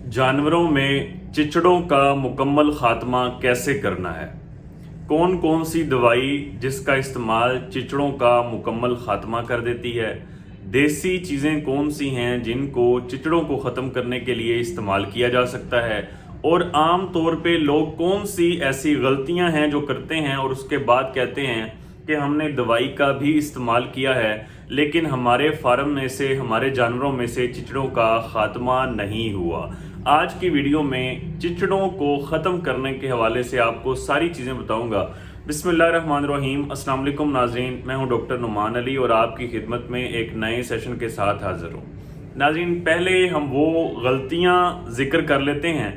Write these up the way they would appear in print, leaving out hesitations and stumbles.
जानवरों में चिचड़ों का मुकम्मल खात्मा कैसे करना है। कौन कौन सी दवाई जिसका इस्तेमाल चिचड़ों का मुकम्मल खात्मा कर देती है। देसी चीज़ें कौन सी हैं जिनको चिचड़ों को ख़त्म करने के लिए इस्तेमाल किया जा सकता है। और आम तौर पे लोग कौन सी ऐसी गलतियां हैं जो करते हैं और उसके बाद कहते हैं कि हमने दवाई का भी इस्तेमाल किया है लेकिन हमारे फार्म में से, हमारे जानवरों में से चिचड़ों का खात्मा नहीं हुआ। आज की वीडियो में चिचड़ों को ख़त्म करने के हवाले से आपको सारी चीज़ें बताऊंगा। बिस्मिल्लाहिर्रहमानिर्रहीम। अस्सलाम वालेकुम नाज़रीन, मैं हूं डॉक्टर नुमान अली और आपकी खिदमत में एक नए सेशन के साथ हाज़िर हूं। नाज़रीन, पहले हम वो गलतियां जिक्र कर लेते हैं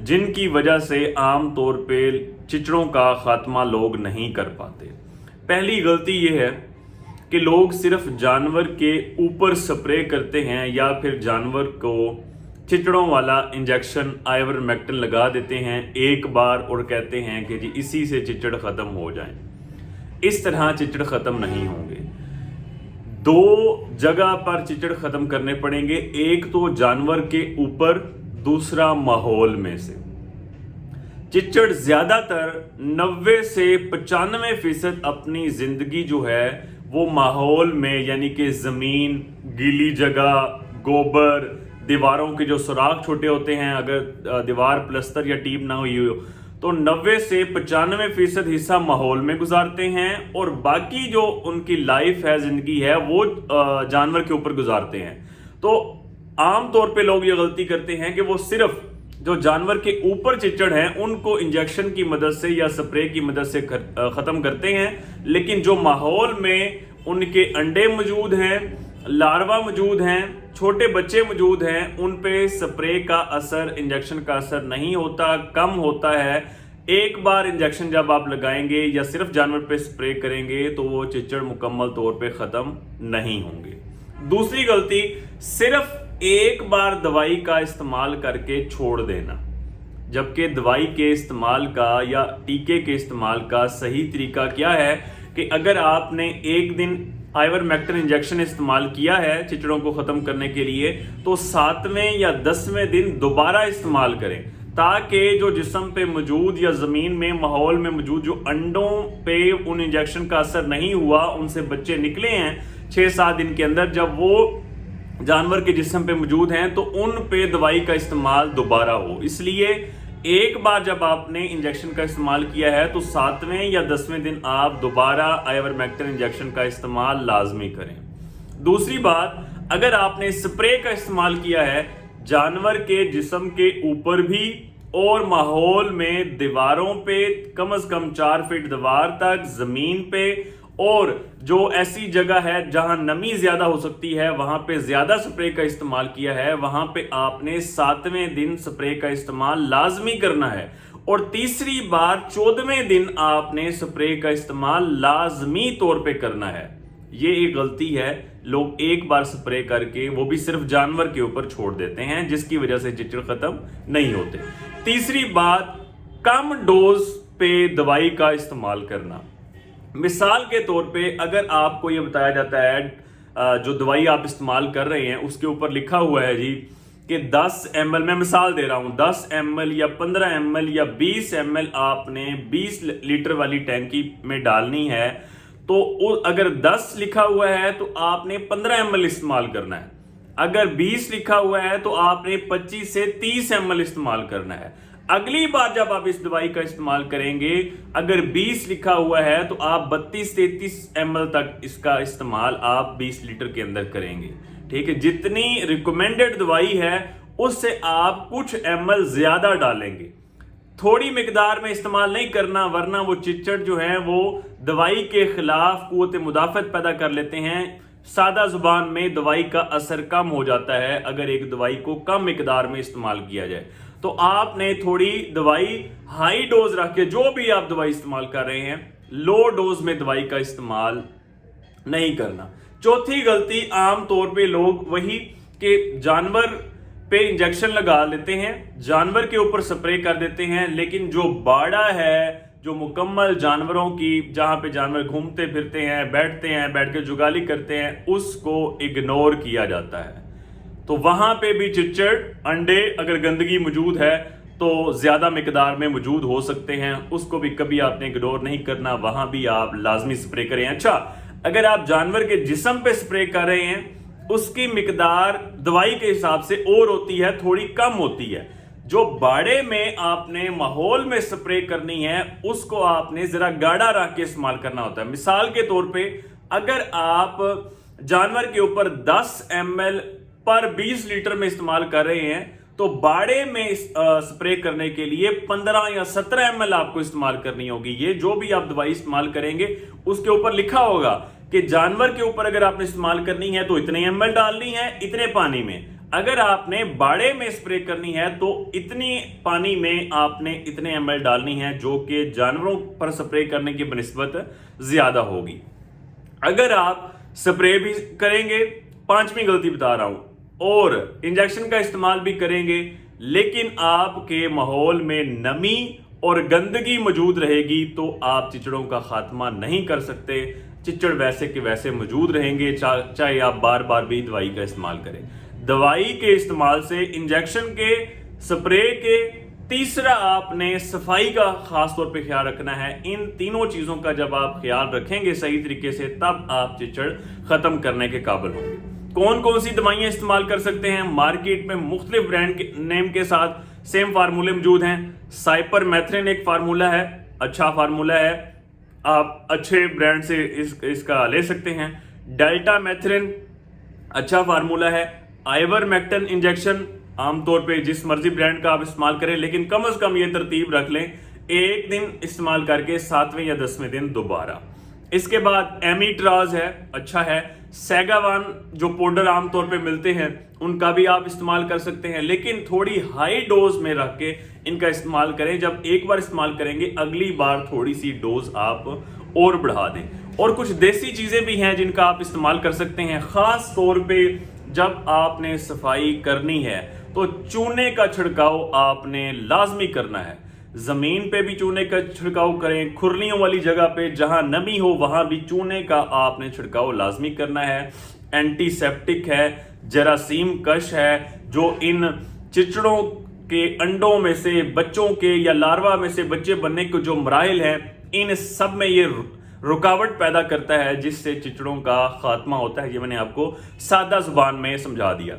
जिनकी वजह से आम तौर पे चिचड़ों का खात्मा लोग नहीं कर पाते। पहली गलती ये है कि लोग सिर्फ जानवर के ऊपर स्प्रे करते हैं या फिर जानवर को चिचड़ों वाला इंजेक्शन आइवरमेक्टिन लगा देते हैं एक बार और कहते हैं कि जी इसी से चिचड़ खत्म हो जाए। इस तरह चिचड़ खत्म नहीं होंगे। दो जगह पर चिचड़ खत्म करने पड़ेंगे, एक तो जानवर के ऊपर, दूसरा माहौल में से। चिचड़ ज्यादातर 90 से 95% अपनी जिंदगी जो है वो माहौल में, यानी कि जमीन, गीली जगह, गोबर, दीवारों के जो सुराख छोटे होते हैं, अगर दीवार प्लस्तर या टीप ना हुई हो तो 90 से 95% हिस्सा माहौल में गुजारते हैं और बाकी जो उनकी लाइफ है, जिंदगी है, वो जानवर के ऊपर गुजारते हैं। तो आम तौर पे लोग ये गलती करते हैं कि वो सिर्फ जो जानवर के ऊपर चिचड़ हैं उनको इंजेक्शन की मदद से या स्प्रे की मदद से खत्म करते हैं, लेकिन जो माहौल में उनके अंडे मौजूद हैं, लार्वा मौजूद हैं, छोटे बच्चे मौजूद हैं, उन पे स्प्रे का असर, इंजेक्शन का असर नहीं होता, कम होता है। एक बार इंजेक्शन जब आप लगाएंगे या सिर्फ जानवर पे स्प्रे करेंगे तो वो चिचड़ मुकम्मल तौर पे खत्म नहीं होंगे। दूसरी गलती, सिर्फ एक बार दवाई का इस्तेमाल करके छोड़ देना, जबकि दवाई के इस्तेमाल का या टीके के इस्तेमाल का सही तरीका क्या है कि अगर आपने एक दिन आइवरमेक्टिन इंजेक्शन इस्तेमाल किया है चिचड़ों को खत्म करने के लिए तो 7वें या 10वें दिन दोबारा इस्तेमाल करें, ताकि जो जिस्म पे मौजूद या जमीन में, माहौल में मौजूद जो अंडों पे उन इंजेक्शन का असर नहीं हुआ, उनसे बच्चे निकले हैं 6-7 दिन के अंदर, जब वो जानवर के जिस्म पे मौजूद हैं तो उन पे दवाई का इस्तेमाल दोबारा हो। इसलिए एक बार जब आपने इंजेक्शन का इस्तेमाल किया है तो 7वें या 10वें दिन आप दोबारा आइवरमेक्टिन इंजेक्शन का इस्तेमाल लाजमी करें। दूसरी बात, अगर आपने स्प्रे का इस्तेमाल किया है जानवर के जिस्म के ऊपर भी और माहौल में, दीवारों पे, कम से कम 4 फीट दीवार तक, जमीन पे, और जो ऐसी जगह है जहां नमी ज्यादा हो सकती है वहां पे ज्यादा स्प्रे का इस्तेमाल किया है, वहां पे आपने 7वें दिन स्प्रे का इस्तेमाल लाजमी करना है। और तीसरी बार 14वें दिन आपने स्प्रे का इस्तेमाल लाजमी तौर पे करना है। ये एक गलती है, लोग एक बार स्प्रे करके वो भी सिर्फ जानवर के ऊपर छोड़ देते हैं, जिसकी वजह से चिचड़ खत्म नहीं होते। तीसरी बात, कम डोज पे दवाई का इस्तेमाल करना। मिसाल के तौर पे अगर आपको ये बताया जाता है जो दवाई आप इस्तेमाल कर रहे हैं उसके ऊपर लिखा हुआ है जी कि 10 ml, मैं मिसाल दे रहा हूं, 10 ml या 15 ml या 20 ml आपने 20 लीटर वाली टैंकी में डालनी है, तो अगर 10 लिखा हुआ है तो आपने 15 ml इस्तेमाल करना है। अगर 20 लिखा हुआ है तो आपने 25 से 30 ml इस्तेमाल करना है। अगली बार जब आप इस दवाई का इस्तेमाल करेंगे, अगर 20 लिखा हुआ है तो आप 32-33 ml तक इसका इस्तेमाल आप 20 लीटर के अंदर करेंगे। ठीक है, जितनी रिकमेंडेड दवाई है उससे आप कुछ ml ज्यादा डालेंगे। थोड़ी मिकदार में इस्तेमाल नहीं करना, वरना वो चिचड़ जो है वो दवाई के खिलाफ कुव्वत मुदाफत पैदा कर लेते हैं। सादा जुबान में दवाई का असर कम हो जाता है अगर एक दवाई को कम मिकदार में इस्तेमाल किया जाए। तो आपने थोड़ी दवाई हाई डोज रख के, जो भी आप दवाई इस्तेमाल कर रहे हैं, लो डोज में दवाई का इस्तेमाल नहीं करना। चौथी गलती, आम तौर पे लोग वही कि जानवर पे इंजेक्शन लगा लेते हैं, जानवर के ऊपर स्प्रे कर देते हैं, लेकिन जो बाड़ा है, जो मुकम्मल जानवरों की, जहां पे जानवर घूमते फिरते हैं, बैठ के जुगाली करते हैं, उसको इग्नोर किया जाता है। तो वहां पे भी चिच्चड़, अंडे अगर गंदगी मौजूद है तो ज्यादा मिकदार में मौजूद हो सकते हैं, उसको भी कभी आपने इग्नोर नहीं करना, वहां भी आप लाजमी स्प्रे करें। अच्छा, अगर आप जानवर के जिस्म पे स्प्रे कर रहे हैं उसकी मिकदार दवाई के हिसाब से और होती है, थोड़ी कम होती है। जो बाड़े में आपने माहौल में स्प्रे करनी है उसको आपने जरा गाढ़ा रख के इस्तेमाल करना होता है। मिसाल के तौर पे अगर आप जानवर के ऊपर 10 ml पर 20 लीटर में इस्तेमाल कर रहे हैं तो बाड़े में स्प्रे करने के लिए 15 या 17 ml आपको इस्तेमाल करनी होगी। ये जो भी आप दवाई इस्तेमाल करेंगे उसके ऊपर लिखा होगा कि जानवर के ऊपर अगर आपने इस्तेमाल करनी है तो इतने ml डालनी है इतने पानी में, अगर आपने बाड़े में स्प्रे करनी है तो इतनी पानी में आपने इतने ml डालनी है, जो कि जानवरों पर स्प्रे करने की बनिस्बत ज्यादा होगी। अगर आप स्प्रे भी करेंगे, पांचवी गलती बता रहा हूं, और इंजेक्शन का इस्तेमाल भी करेंगे, लेकिन आपके माहौल में नमी और गंदगी मौजूद रहेगी तो आप चिचड़ों का खात्मा नहीं कर सकते। चिचड़ वैसे के वैसे मौजूद रहेंगे चाहे आप बार बार भी दवाई का इस्तेमाल करें। दवाई के इस्तेमाल से, इंजेक्शन के, स्प्रे के, तीसरा आपने सफाई का खास तौर पे ख्याल रखना है। इन तीनों चीजों का जब आप ख्याल रखेंगे सही तरीके से तब आप चिचड़ खत्म करने के काबिल होंगे। कौन कौन सी दवाइयां इस्तेमाल कर सकते हैं? मार्केट में मुख्तलिफ ब्रांड के नेम के साथ सेम फार्मूले मौजूद हैं। साइपरमेथ्रिन एक फार्मूला है, अच्छा फार्मूला है, आप अच्छे ब्रांड से इसका ले सकते हैं। डेल्टामेथ्रिन अच्छा फार्मूला है। आइवरमेक्टिन इंजेक्शन आमतौर पे जिस मर्जी ब्रांड का आप इस्तेमाल करें, लेकिन कम से कम ये तरतीब रख लें, एक दिन इस्तेमाल करके 7वें या 10वें दिन दोबारा। इसके बाद एमीट्राज है, अच्छा है। सेगावान जो पाउडर आमतौर पे मिलते हैं उनका भी आप इस्तेमाल कर सकते हैं, लेकिन थोड़ी हाई डोज में रख के इनका इस्तेमाल करें। जब एक बार इस्तेमाल करेंगे अगली बार थोड़ी सी डोज आप और बढ़ा दें। और कुछ देसी चीजें भी हैं जिनका आप इस्तेमाल कर सकते हैं, खास तौर पे जब आपने सफाई करनी है तो चूने का छिड़काव आपने लाजमी करना है। जमीन पे भी चूने का छिड़काव करें, खुरलियों वाली जगह पे जहां नमी हो वहां भी चूने का आपने छिड़काव लाजमी करना है। एंटीसेप्टिक है, जरासीम कश है, जो इन चिचड़ों के अंडों में से बच्चों के या लार्वा में से बच्चे बनने के जो मराइल हैं, इन सब में ये रुकावट पैदा करता है जिससे चिचड़ों का खात्मा होता है। ये मैंने आपको सादा जुबान में समझा दिया।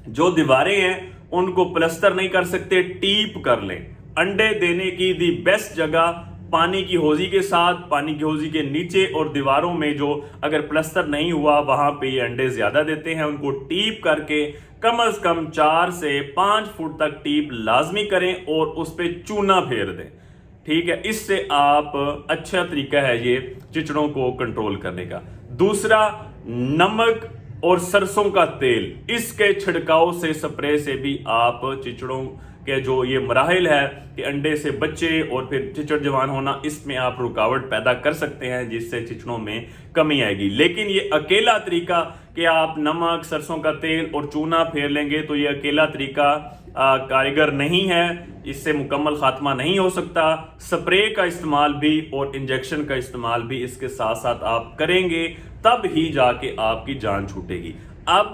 जो दीवारें हैं उनको प्लस्तर नहीं कर सकते, टीप कर लें। अंडे देने की दी बेस्ट जगह पानी की हौजी के साथ, पानी की हौजी के नीचे, और दीवारों में जो अगर प्लस्तर नहीं हुआ वहां पे ये अंडे ज्यादा देते हैं, उनको टीप करके कम से कम 4 से 5 फुट तक टीप लाजमी करें और उस पर चूना फेर दें। ठीक है, इससे आप अच्छा तरीका है ये चिचड़ों को कंट्रोल करने का। दूसरा, नमक और सरसों का तेल, इसके छिड़काव से, स्प्रे से भी आप चिचड़ों के जो ये मराहिल है कि अंडे से बच्चे और फिर चिचड़ जवान होना, इसमें आप रुकावट पैदा कर सकते हैं जिससे चिचड़ों में कमी आएगी। लेकिन ये अकेला तरीका कि आप नमक, सरसों का तेल और चूना फेर लेंगे तो ये अकेला तरीका कारगर नहीं है, इससे मुकम्मल खात्मा नहीं हो सकता। स्प्रे का इस्तेमाल भी और इंजेक्शन का इस्तेमाल भी इसके साथ साथ आप करेंगे तब ही जाके आपकी जान छूटेगी। अब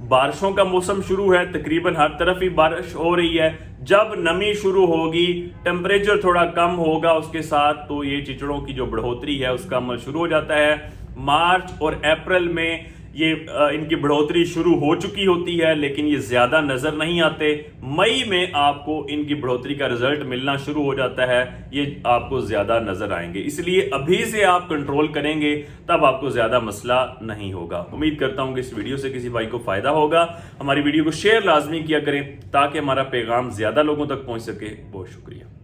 बारिशों का मौसम शुरू है, तकरीबन हर तरफ ही बारिश हो रही है। जब नमी शुरू होगी, टेम्परेचर थोड़ा कम होगा उसके साथ, तो ये चिचड़ों की जो बढ़ोतरी है उसका अमल शुरू हो जाता है। मार्च और अप्रैल में ये इनकी बढ़ोतरी शुरू हो चुकी होती है, लेकिन ये ज्यादा नजर नहीं आते। मई में आपको इनकी बढ़ोतरी का रिजल्ट मिलना शुरू हो जाता है, ये आपको ज्यादा नजर आएंगे। इसलिए अभी से आप कंट्रोल करेंगे तब आपको ज्यादा मसला नहीं होगा। उम्मीद करता हूं कि इस वीडियो से किसी भाई को फायदा होगा। हमारी वीडियो को शेयर लाजमी किया करें ताकि हमारा पैगाम ज्यादा लोगों तक पहुंच सके। बहुत शुक्रिया।